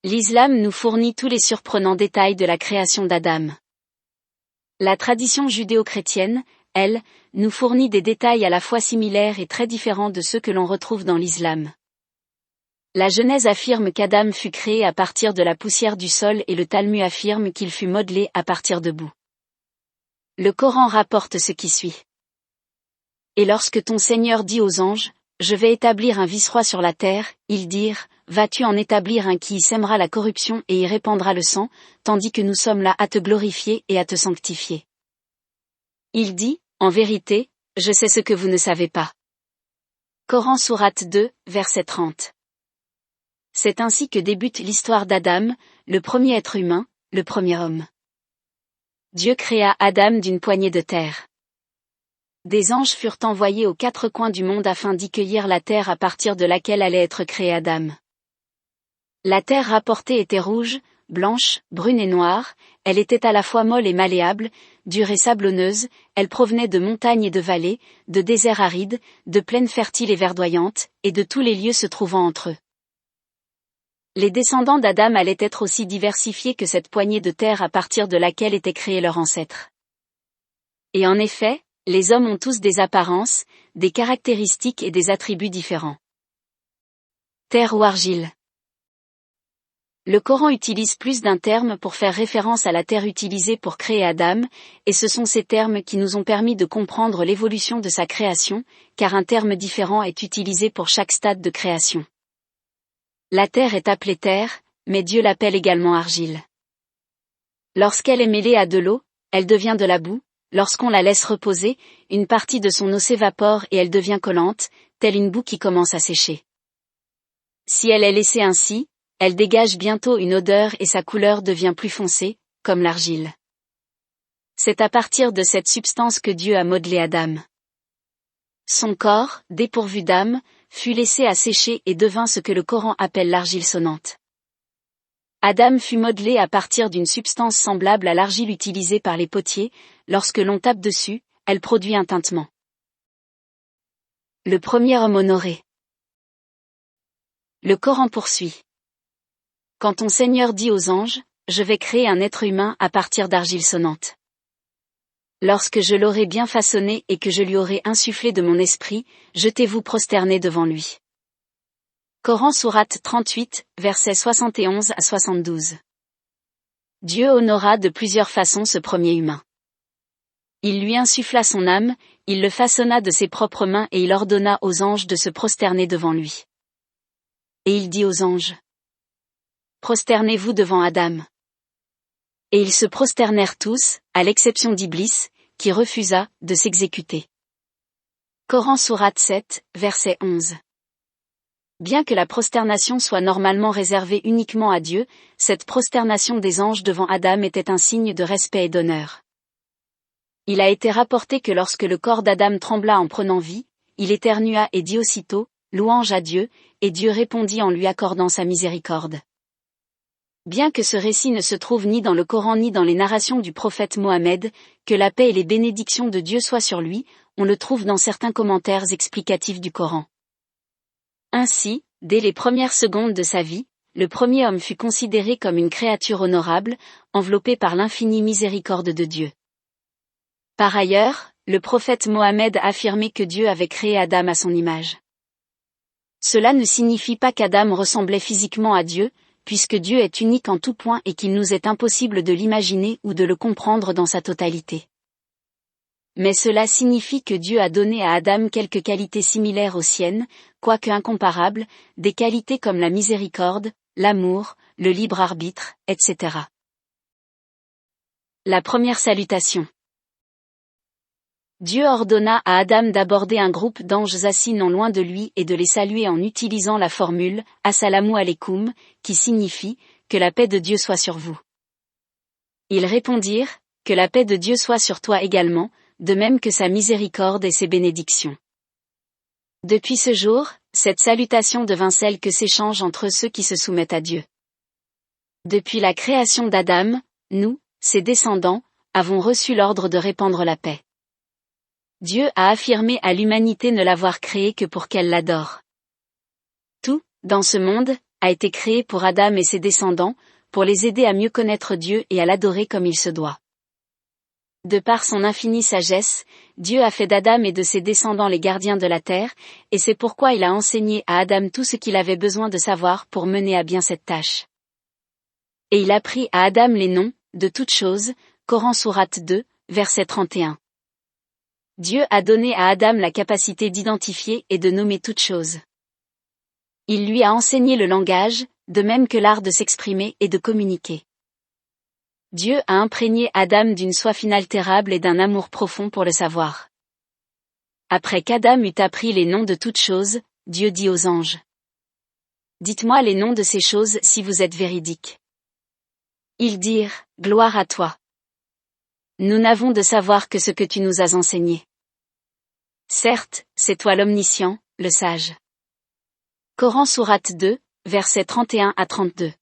L'islam nous fournit tous les surprenants détails de la création d'Adam. La tradition judéo-chrétienne, elle, nous fournit des détails à la fois similaires et très différents de ceux que l'on retrouve dans l'islam. La Genèse affirme qu'Adam fut créé à partir de la poussière du sol et le Talmud affirme qu'il fut modelé à partir de boue. Le Coran rapporte ce qui suit. Et lorsque ton Seigneur dit aux anges, « Je vais établir un vice-roi sur la terre », ils dirent, « Vas-tu en établir un qui y sèmera la corruption et y répandra le sang, tandis que nous sommes là à te glorifier et à te sanctifier. » Il dit, « En vérité, je sais ce que vous ne savez pas. » Coran sourate 2, verset 30. C'est ainsi que débute l'histoire d'Adam, le premier être humain, le premier homme. Dieu créa Adam d'une poignée de terre. Des anges furent envoyés aux quatre coins du monde afin d'y cueillir la terre à partir de laquelle allait être créé Adam. La terre rapportée était rouge, blanche, brune et noire, elle était à la fois molle et malléable, dure et sablonneuse, elle provenait de montagnes et de vallées, de déserts arides, de plaines fertiles et verdoyantes, et de tous les lieux se trouvant entre eux. Les descendants d'Adam allaient être aussi diversifiés que cette poignée de terre à partir de laquelle était créé leur ancêtre. Et en effet, les hommes ont tous des apparences, des caractéristiques et des attributs différents. Terre ou argile. Le Coran utilise plus d'un terme pour faire référence à la terre utilisée pour créer Adam, et ce sont ces termes qui nous ont permis de comprendre l'évolution de sa création, car un terme différent est utilisé pour chaque stade de création. La terre est appelée terre, mais Dieu l'appelle également argile. Lorsqu'elle est mêlée à de l'eau, elle devient de la boue. Lorsqu'on la laisse reposer, une partie de son eau s'évapore et elle devient collante, telle une boue qui commence à sécher. Si elle est laissée ainsi, elle dégage bientôt une odeur et sa couleur devient plus foncée, comme l'argile. C'est à partir de cette substance que Dieu a modelé Adam. Son corps, dépourvu d'âme, fut laissé à sécher et devint ce que le Coran appelle l'argile sonnante. Adam fut modelé à partir d'une substance semblable à l'argile utilisée par les potiers, lorsque l'on tape dessus, elle produit un tintement. Le premier homme honoré. Le Coran poursuit. Quand ton Seigneur dit aux anges, « Je vais créer un être humain à partir d'argile sonnante. Lorsque je l'aurai bien façonné et que je lui aurai insufflé de mon esprit, jetez-vous prosterner devant lui. » Coran sourate 38, versets 71 à 72. Dieu honora de plusieurs façons ce premier humain. Il lui insuffla son âme, il le façonna de ses propres mains et il ordonna aux anges de se prosterner devant lui. Et il dit aux anges, « Prosternez-vous devant Adam. » Et ils se prosternèrent tous, à l'exception d'Iblis, qui refusa de s'exécuter. Coran sourate 7, verset 11. Bien que la prosternation soit normalement réservée uniquement à Dieu, cette prosternation des anges devant Adam était un signe de respect et d'honneur. Il a été rapporté que lorsque le corps d'Adam trembla en prenant vie, il éternua et dit aussitôt, « Louange à Dieu », et Dieu répondit en lui accordant sa miséricorde. Bien que ce récit ne se trouve ni dans le Coran ni dans les narrations du prophète Mohammed, que la paix et les bénédictions de Dieu soient sur lui, on le trouve dans certains commentaires explicatifs du Coran. Ainsi, dès les premières secondes de sa vie, le premier homme fut considéré comme une créature honorable, enveloppée par l'infinie miséricorde de Dieu. Par ailleurs, le prophète Mohammed a affirmé que Dieu avait créé Adam à son image. Cela ne signifie pas qu'Adam ressemblait physiquement à Dieu, puisque Dieu est unique en tout point et qu'il nous est impossible de l'imaginer ou de le comprendre dans sa totalité. Mais cela signifie que Dieu a donné à Adam quelques qualités similaires aux siennes, quoique incomparables, des qualités comme la miséricorde, l'amour, le libre arbitre, etc. La première salutation. Dieu ordonna à Adam d'aborder un groupe d'anges assis non loin de lui et de les saluer en utilisant la formule « Assalamu alaikum » qui signifie « Que la paix de Dieu soit sur vous ». Ils répondirent « Que la paix de Dieu soit sur toi également », de même que sa miséricorde et ses bénédictions. Depuis ce jour, cette salutation devint celle que s'échangent entre ceux qui se soumettent à Dieu. Depuis la création d'Adam, nous, ses descendants, avons reçu l'ordre de répandre la paix. Dieu a affirmé à l'humanité ne l'avoir créée que pour qu'elle l'adore. Tout, dans ce monde, a été créé pour Adam et ses descendants, pour les aider à mieux connaître Dieu et à l'adorer comme il se doit. De par son infinie sagesse, Dieu a fait d'Adam et de ses descendants les gardiens de la terre, et c'est pourquoi il a enseigné à Adam tout ce qu'il avait besoin de savoir pour mener à bien cette tâche. Et il apprit à Adam les noms, de toutes choses, Coran sourate 2, verset 31. Dieu a donné à Adam la capacité d'identifier et de nommer toutes choses. Il lui a enseigné le langage, de même que l'art de s'exprimer et de communiquer. Dieu a imprégné Adam d'une soif inaltérable et d'un amour profond pour le savoir. Après qu'Adam eut appris les noms de toutes choses, Dieu dit aux anges. Dites-moi les noms de ces choses si vous êtes véridiques. Ils dirent, gloire à toi. Nous n'avons de savoir que ce que tu nous as enseigné. Certes, c'est toi l'omniscient, le sage. Coran sourate 2, versets 31 à 32.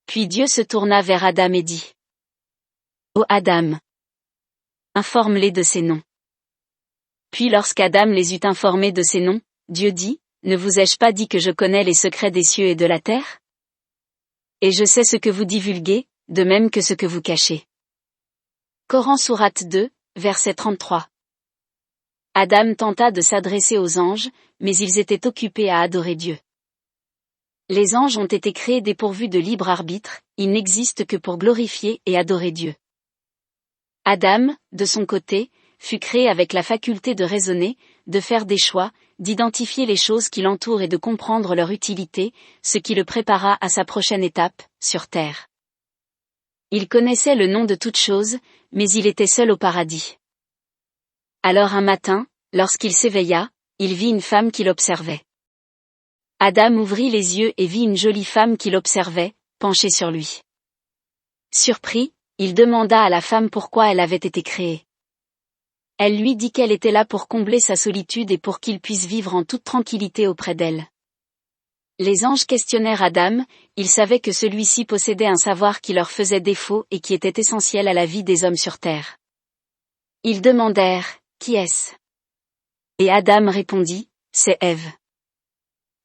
Puis Dieu se tourna vers Adam et dit. Ô Adam! Informe-les de ces noms. Puis lorsqu'Adam les eut informés de ces noms, Dieu dit, ne vous ai-je pas dit que je connais les secrets des cieux et de la terre? Et je sais ce que vous divulguez, de même que ce que vous cachez. Coran sourate 2, verset 33. Adam tenta de s'adresser aux anges, mais ils étaient occupés à adorer Dieu. Les anges ont été créés dépourvus de libre arbitre, ils n'existent que pour glorifier et adorer Dieu. Adam, de son côté, fut créé avec la faculté de raisonner, de faire des choix, d'identifier les choses qui l'entourent et de comprendre leur utilité, ce qui le prépara à sa prochaine étape, sur terre. Il connaissait le nom de toutes choses, mais il était seul au paradis. Alors un matin, lorsqu'il s'éveilla, il vit une femme qui l'observait. Adam ouvrit les yeux et vit une jolie femme qui l'observait, penchée sur lui. Surpris, il demanda à la femme pourquoi elle avait été créée. Elle lui dit qu'elle était là pour combler sa solitude et pour qu'il puisse vivre en toute tranquillité auprès d'elle. Les anges questionnèrent Adam, ils savaient que celui-ci possédait un savoir qui leur faisait défaut et qui était essentiel à la vie des hommes sur terre. Ils demandèrent, qui est-ce? Et Adam répondit, c'est Ève.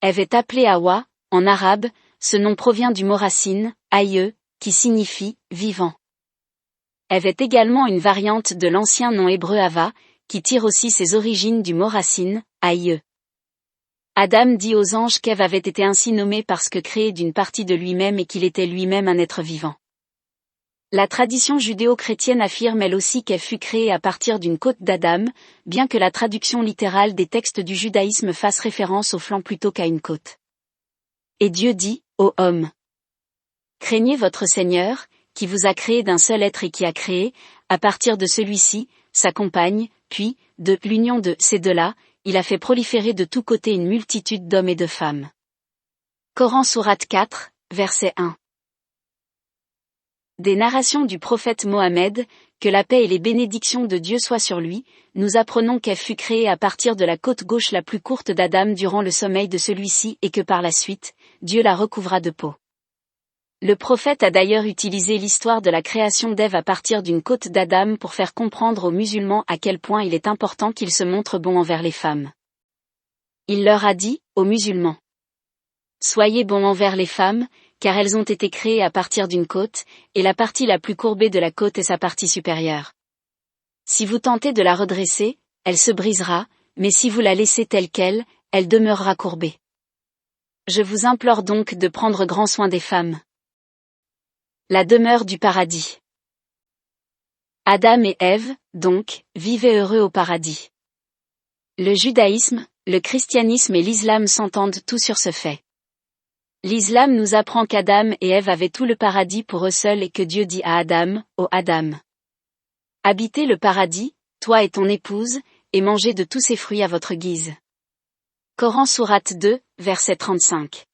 Ève est appelée Hawa, en arabe, ce nom provient du mot racine, aïeux, qui signifie vivant. Ève est également une variante de l'ancien nom hébreu Hava, qui tire aussi ses origines du mot racine, aïeux. Adam dit aux anges qu'Ève avait été ainsi nommée parce que créée d'une partie de lui-même et qu'il était lui-même un être vivant. La tradition judéo-chrétienne affirme elle aussi qu'Ève fut créée à partir d'une côte d'Adam, bien que la traduction littérale des textes du judaïsme fasse référence au flanc plutôt qu'à une côte. Et Dieu dit, ô homme, craignez votre Seigneur, qui vous a créé d'un seul être et qui a créé, à partir de celui-ci, sa compagne, puis, de l'union de ces deux-là, il a fait proliférer de tous côtés une multitude d'hommes et de femmes. Coran sourate 4, verset 1. Des narrations du prophète Mohammed, que la paix et les bénédictions de Dieu soient sur lui, nous apprenons qu'Ève fut créée à partir de la côte gauche la plus courte d'Adam durant le sommeil de celui-ci et que par la suite, Dieu la recouvra de peau. Le prophète a d'ailleurs utilisé l'histoire de la création d'Ève à partir d'une côte d'Adam pour faire comprendre aux musulmans à quel point il est important qu'ils se montrent bons envers les femmes. Il leur a dit, aux musulmans, soyez bons envers les femmes, car elles ont été créées à partir d'une côte, et la partie la plus courbée de la côte est sa partie supérieure. Si vous tentez de la redresser, elle se brisera, mais si vous la laissez telle qu'elle, elle demeurera courbée. Je vous implore donc de prendre grand soin des femmes. La demeure du paradis. Adam et Ève, donc, vivaient heureux au paradis. Le judaïsme, le christianisme et l'islam s'entendent tous sur ce fait. L'islam nous apprend qu'Adam et Ève avaient tout le paradis pour eux seuls et que Dieu dit à Adam, ô Adam, habitez le paradis, toi et ton épouse, et mangez de tous ses fruits à votre guise. Coran sourate 2, verset 35.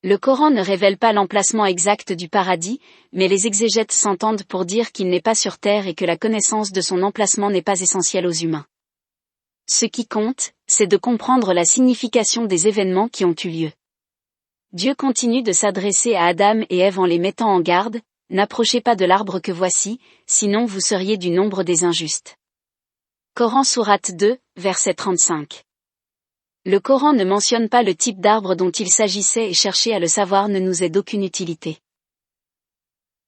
Le Coran ne révèle pas l'emplacement exact du paradis, mais les exégètes s'entendent pour dire qu'il n'est pas sur terre et que la connaissance de son emplacement n'est pas essentielle aux humains. Ce qui compte, c'est de comprendre la signification des événements qui ont eu lieu. Dieu continue de s'adresser à Adam et Ève en les mettant en garde, n'approchez pas de l'arbre que voici, sinon vous seriez du nombre des injustes. Coran sourate 2, verset 35. Le Coran ne mentionne pas le type d'arbre dont il s'agissait et chercher à le savoir ne nous est d'aucune utilité.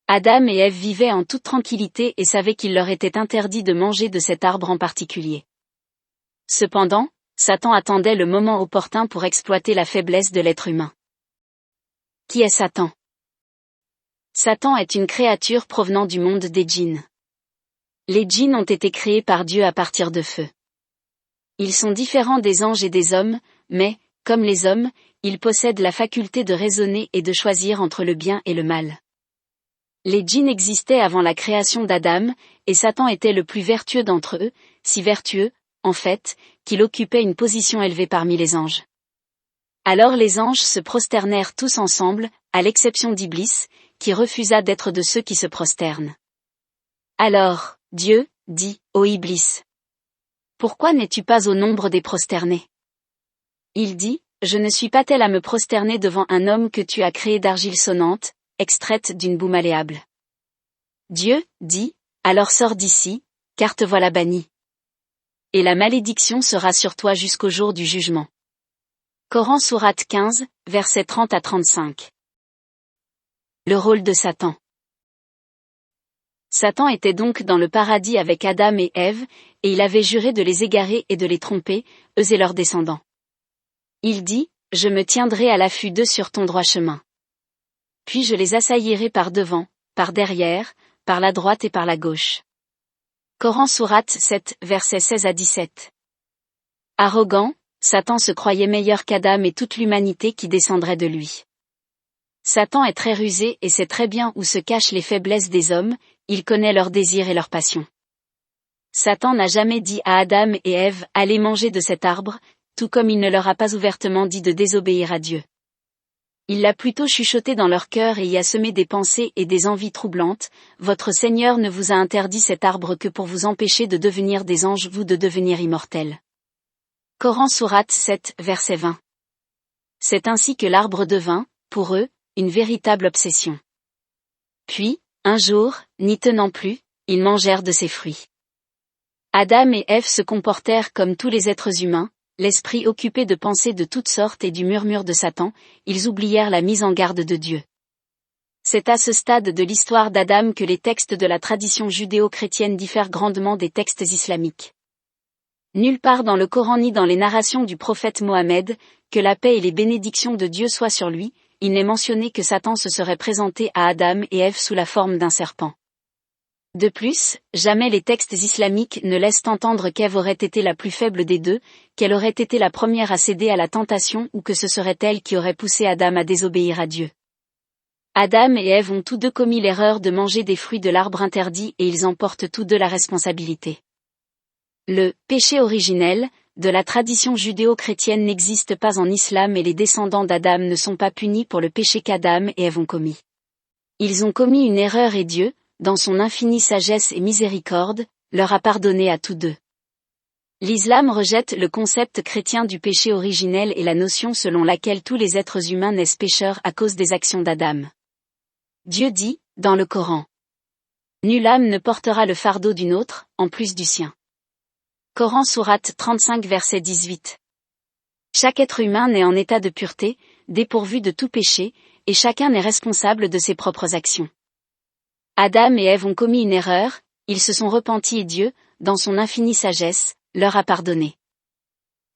Adam et Ève vivaient en toute tranquillité et savaient qu'il leur était interdit de manger de cet arbre en particulier. Cependant, Satan attendait le moment opportun pour exploiter la faiblesse de l'être humain. Qui est Satan ? Satan est une créature provenant du monde des djinns. Les djinns ont été créés par Dieu à partir de feu. Ils sont différents des anges et des hommes, mais, comme les hommes, ils possèdent la faculté de raisonner et de choisir entre le bien et le mal. Les djinns existaient avant la création d'Adam, et Satan était le plus vertueux d'entre eux, si vertueux, en fait, qu'il occupait une position élevée parmi les anges. Alors les anges se prosternèrent tous ensemble, à l'exception d'Iblis, qui refusa d'être de ceux qui se prosternent. Alors, Dieu, dit, ô Iblis, pourquoi n'es-tu pas au nombre des prosternés ? Il dit, je ne suis pas tel à me prosterner devant un homme que tu as créé d'argile sonnante, extraite d'une boue malléable. Dieu, dit, alors sors d'ici, car te voilà banni. Et la malédiction sera sur toi jusqu'au jour du jugement. Coran sourate 15, versets 30 à 35. Le rôle de Satan. Satan était donc dans le paradis avec Adam et Ève, et il avait juré de les égarer et de les tromper, eux et leurs descendants. Il dit, je me tiendrai à l'affût d'eux sur ton droit chemin. Puis je les assaillirai par devant, par derrière, par la droite et par la gauche. Coran sourate 7, versets 16 à 17. Arrogant, Satan se croyait meilleur qu'Adam et toute l'humanité qui descendrait de lui. Satan est très rusé et sait très bien où se cachent les faiblesses des hommes, il connaît leurs désirs et leurs passions. Satan n'a jamais dit à Adam et Ève, allez manger de cet arbre, tout comme il ne leur a pas ouvertement dit de désobéir à Dieu. Il l'a plutôt chuchoté dans leur cœur et y a semé des pensées et des envies troublantes, votre Seigneur ne vous a interdit cet arbre que pour vous empêcher de devenir des anges, vous de devenir immortels. Coran sourate 7, verset 20. C'est ainsi que l'arbre devint, pour eux, une véritable obsession. Puis, un jour, n'y tenant plus, ils mangèrent de ses fruits. Adam et Ève se comportèrent comme tous les êtres humains, l'esprit occupé de pensées de toutes sortes et du murmure de Satan, ils oublièrent la mise en garde de Dieu. C'est à ce stade de l'histoire d'Adam que les textes de la tradition judéo-chrétienne diffèrent grandement des textes islamiques. Nulle part dans le Coran ni dans les narrations du prophète Mohammed, que la paix et les bénédictions de Dieu soient sur lui, il n'est mentionné que Satan se serait présenté à Adam et Ève sous la forme d'un serpent. De plus, jamais les textes islamiques ne laissent entendre qu'Ève aurait été la plus faible des deux, qu'elle aurait été la première à céder à la tentation ou que ce serait elle qui aurait poussé Adam à désobéir à Dieu. Adam et Ève ont tous deux commis l'erreur de manger des fruits de l'arbre interdit et ils en portent tous deux la responsabilité. Le « péché originel » de la tradition judéo-chrétienne n'existe pas en islam et les descendants d'Adam ne sont pas punis pour le péché qu'Adam et Ève ont commis. Ils ont commis une erreur et Dieu, dans son infinie sagesse et miséricorde, leur a pardonné à tous deux. L'islam rejette le concept chrétien du péché originel et la notion selon laquelle tous les êtres humains naissent pécheurs à cause des actions d'Adam. Dieu dit, dans le Coran, « Nulle âme ne portera le fardeau d'une autre, en plus du sien. » Coran sourate 35 verset 18. Chaque être humain naît en état de pureté, dépourvu de tout péché, et chacun est responsable de ses propres actions. Adam et Ève ont commis une erreur, ils se sont repentis et Dieu, dans son infinie sagesse, leur a pardonné.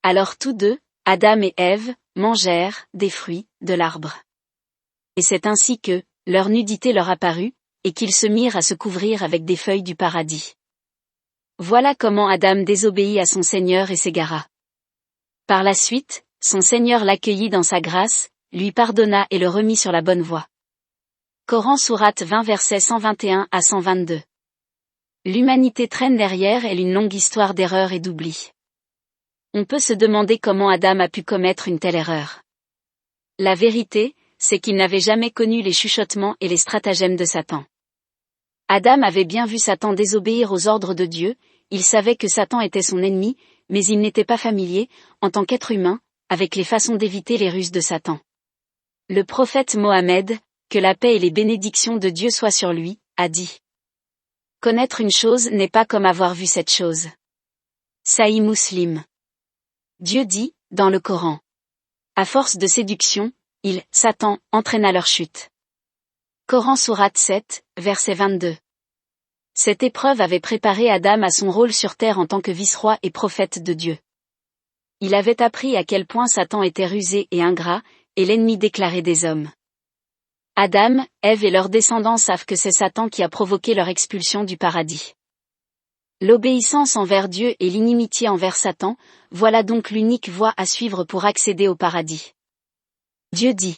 Alors tous deux, Adam et Ève, mangèrent des fruits de l'arbre. Et c'est ainsi que leur nudité leur apparut, et qu'ils se mirent à se couvrir avec des feuilles du paradis. Voilà comment Adam désobéit à son Seigneur et s'égara. Par la suite, son Seigneur l'accueillit dans sa grâce, lui pardonna et le remit sur la bonne voie. Coran sourate 20 versets 121 à 122. L'humanité traîne derrière elle une longue histoire d'erreurs et d'oubli. On peut se demander comment Adam a pu commettre une telle erreur. La vérité, c'est qu'il n'avait jamais connu les chuchotements et les stratagèmes de Satan. Adam avait bien vu Satan désobéir aux ordres de Dieu, il savait que Satan était son ennemi, mais il n'était pas familier, en tant qu'être humain, avec les façons d'éviter les ruses de Satan. Le prophète Mohammed, que la paix et les bénédictions de Dieu soient sur lui, a dit. Connaître une chose n'est pas comme avoir vu cette chose. Sahih Muslim. Dieu dit, dans le Coran. À force de séduction, Satan, entraîna leur chute. Coran sourate 7, verset 22. Cette épreuve avait préparé Adam à son rôle sur terre en tant que vice-roi et prophète de Dieu. Il avait appris à quel point Satan était rusé et ingrat, et l'ennemi déclaré des hommes. Adam, Ève et leurs descendants savent que c'est Satan qui a provoqué leur expulsion du paradis. L'obéissance envers Dieu et l'inimitié envers Satan, voilà donc l'unique voie à suivre pour accéder au paradis. Dieu dit: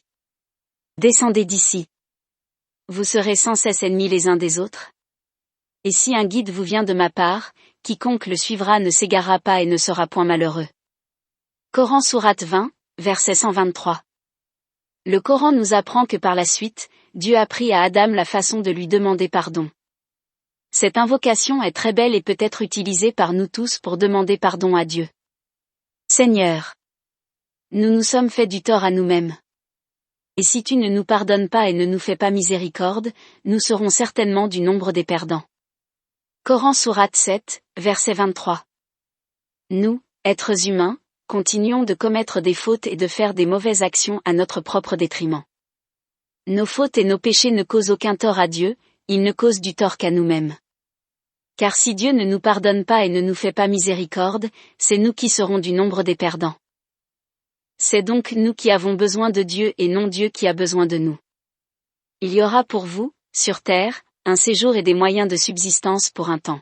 Descendez d'ici. Vous serez sans cesse ennemis les uns des autres. Et si un guide vous vient de ma part, quiconque le suivra ne s'égarera pas et ne sera point malheureux. Coran sourate 20, verset 123. Le Coran nous apprend que par la suite, Dieu apprit à Adam la façon de lui demander pardon. Cette invocation est très belle et peut être utilisée par nous tous pour demander pardon à Dieu. Seigneur, nous nous sommes fait du tort à nous-mêmes. Et si tu ne nous pardonnes pas et ne nous fais pas miséricorde, nous serons certainement du nombre des perdants. Coran sourate 7, verset 23. Nous, êtres humains, continuons de commettre des fautes et de faire des mauvaises actions à notre propre détriment. Nos fautes et nos péchés ne causent aucun tort à Dieu, ils ne causent du tort qu'à nous-mêmes. Car si Dieu ne nous pardonne pas et ne nous fait pas miséricorde, c'est nous qui serons du nombre des perdants. C'est donc nous qui avons besoin de Dieu et non Dieu qui a besoin de nous. Il y aura pour vous, sur terre, un séjour et des moyens de subsistance pour un temps.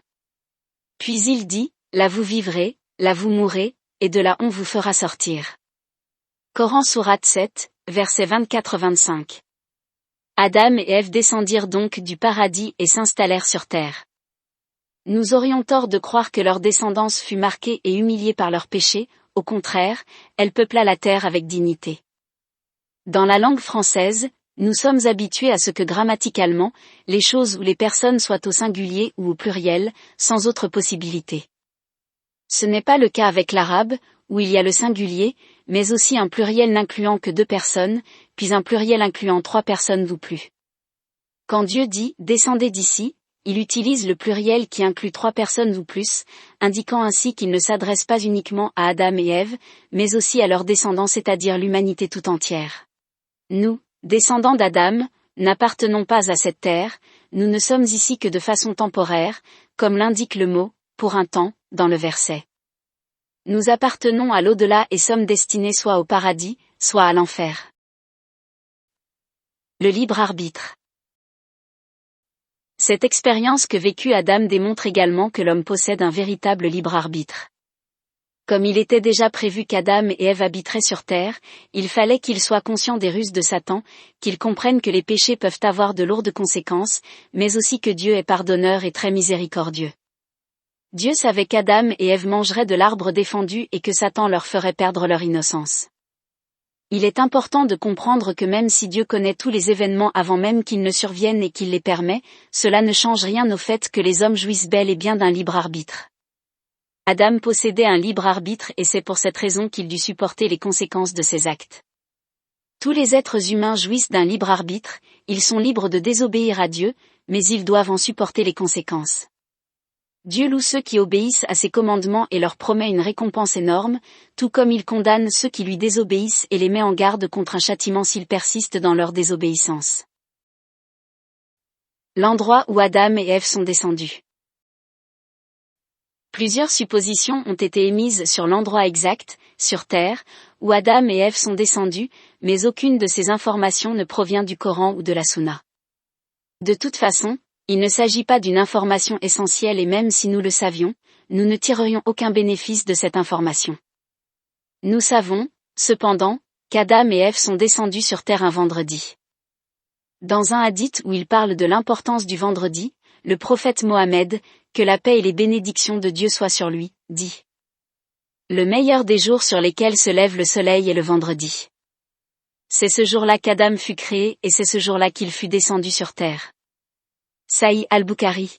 Puis il dit, là vous vivrez, là vous mourrez, et de là on vous fera sortir. Coran sourate 7, versets 24-25. Adam et Ève descendirent donc du paradis et s'installèrent sur terre. Nous aurions tort de croire que leur descendance fut marquée et humiliée par leurs péchés, au contraire, elle peupla la terre avec dignité. Dans la langue française, nous sommes habitués à ce que grammaticalement, les choses ou les personnes soient au singulier ou au pluriel, sans autre possibilité. Ce n'est pas le cas avec l'arabe, où il y a le singulier, mais aussi un pluriel n'incluant que 2 personnes, puis un pluriel incluant 3 personnes ou plus. Quand Dieu dit « descendez d'ici », il utilise le pluriel qui inclut 3 personnes ou plus, indiquant ainsi qu'il ne s'adresse pas uniquement à Adam et Ève, mais aussi à leurs descendants, c'est-à-dire l'humanité tout entière. Nous, descendants d'Adam, n'appartenons pas à cette terre, nous ne sommes ici que de façon temporaire, comme l'indique le mot « pour un temps » dans le verset. Nous appartenons à l'au-delà et sommes destinés soit au paradis, soit à l'enfer. Le libre arbitre. Cette expérience que vécut Adam démontre également que l'homme possède un véritable libre arbitre. Comme il était déjà prévu qu'Adam et Ève habiteraient sur terre, il fallait qu'ils soient conscients des ruses de Satan, qu'ils comprennent que les péchés peuvent avoir de lourdes conséquences, mais aussi que Dieu est pardonneur et très miséricordieux. Dieu savait qu'Adam et Ève mangeraient de l'arbre défendu et que Satan leur ferait perdre leur innocence. Il est important de comprendre que même si Dieu connaît tous les événements avant même qu'ils ne surviennent et qu'il les permet, cela ne change rien au fait que les hommes jouissent bel et bien d'un libre arbitre. Adam possédait un libre arbitre et c'est pour cette raison qu'il dut supporter les conséquences de ses actes. Tous les êtres humains jouissent d'un libre arbitre, ils sont libres de désobéir à Dieu, mais ils doivent en supporter les conséquences. Dieu loue ceux qui obéissent à ses commandements et leur promet une récompense énorme, tout comme il condamne ceux qui lui désobéissent et les met en garde contre un châtiment s'ils persistent dans leur désobéissance. L'endroit où Adam et Ève sont descendus. Plusieurs suppositions ont été émises sur l'endroit exact, sur Terre, où Adam et Ève sont descendus, mais aucune de ces informations ne provient du Coran ou de la Sunna. De toute façon, il ne s'agit pas d'une information essentielle et même si nous le savions, nous ne tirerions aucun bénéfice de cette information. Nous savons, cependant, qu'Adam et Ève sont descendus sur terre un vendredi. Dans un hadith où il parle de l'importance du vendredi, le prophète Mohammed, que la paix et les bénédictions de Dieu soient sur lui, dit: Le meilleur des jours sur lesquels se lève le soleil est le vendredi. C'est ce jour-là qu'Adam fut créé et c'est ce jour-là qu'il fut descendu sur terre. Sahih al-Bukhari.